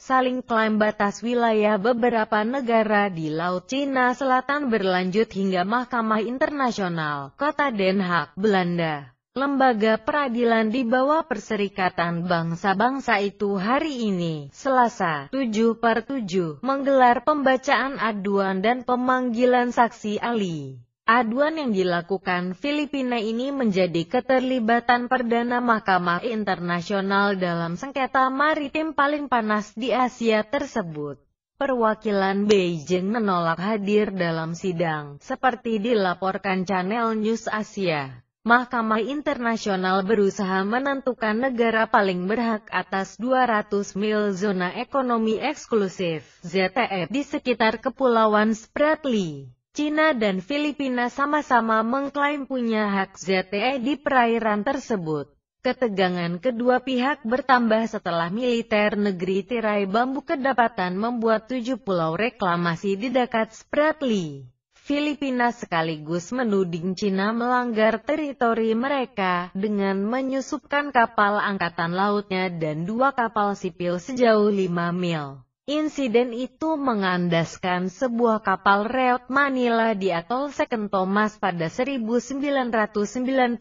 saling klaim batas wilayah beberapa negara di Laut Cina Selatan berlanjut hingga Mahkamah Internasional, Kota Den Haag, Belanda. Lembaga peradilan di bawah Perserikatan Bangsa-Bangsa itu hari ini, Selasa, 7/7, menggelar pembacaan aduan dan pemanggilan saksi ahli. Aduan yang dilakukan Filipina ini menjadi keterlibatan perdana Mahkamah Internasional dalam sengketa maritim paling panas di Asia tersebut. Perwakilan Beijing menolak hadir dalam sidang, seperti dilaporkan Channel News Asia. Mahkamah Internasional berusaha menentukan negara paling berhak atas 200 mil zona ekonomi eksklusif (ZEE) di sekitar Kepulauan Spratly. Cina dan Filipina sama-sama mengklaim punya hak ZEE di perairan tersebut. Ketegangan kedua pihak bertambah setelah militer negeri tirai bambu kedapatan membuat 7 pulau reklamasi di dekat Spratly. Filipina sekaligus menuding Cina melanggar teritori mereka dengan menyusupkan kapal angkatan lautnya dan 2 kapal sipil sejauh 5 mil. Insiden itu mengandaskan sebuah kapal reot Manila di atol Second Thomas pada 1999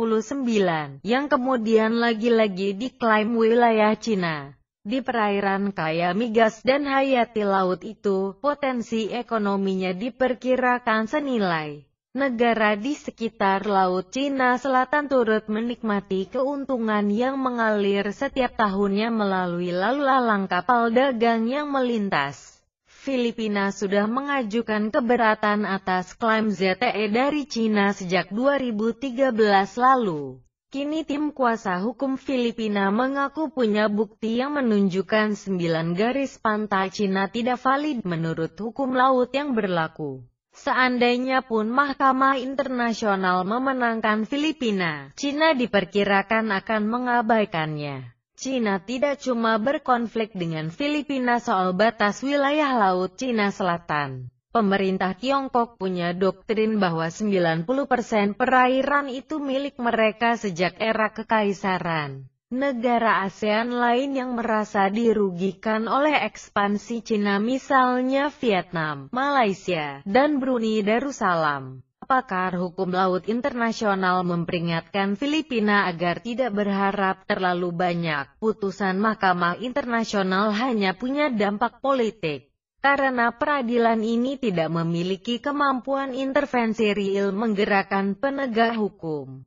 yang kemudian lagi-lagi diklaim wilayah Cina. Di perairan kaya migas dan hayati laut itu, potensi ekonominya diperkirakan senilai. Negara di sekitar Laut Cina Selatan turut menikmati keuntungan yang mengalir setiap tahunnya melalui lalu lalang kapal dagang yang melintas. Filipina sudah mengajukan keberatan atas klaim ZEE dari Cina sejak 2013 lalu. Kini tim kuasa hukum Filipina mengaku punya bukti yang menunjukkan 9 garis pantai Cina tidak valid menurut hukum laut yang berlaku. Seandainya pun Mahkamah Internasional memenangkan Filipina, Cina diperkirakan akan mengabaikannya. Cina tidak cuma berkonflik dengan Filipina soal batas wilayah Laut Cina Selatan. Pemerintah Tiongkok punya doktrin bahwa 90% perairan itu milik mereka sejak era kekaisaran. Negara ASEAN lain yang merasa dirugikan oleh ekspansi Cina misalnya Vietnam, Malaysia, dan Brunei Darussalam. Pakar hukum laut internasional memperingatkan Filipina agar tidak berharap terlalu banyak. Putusan Mahkamah Internasional hanya punya dampak politik. Karena peradilan ini tidak memiliki kemampuan intervensi real menggerakkan penegak hukum.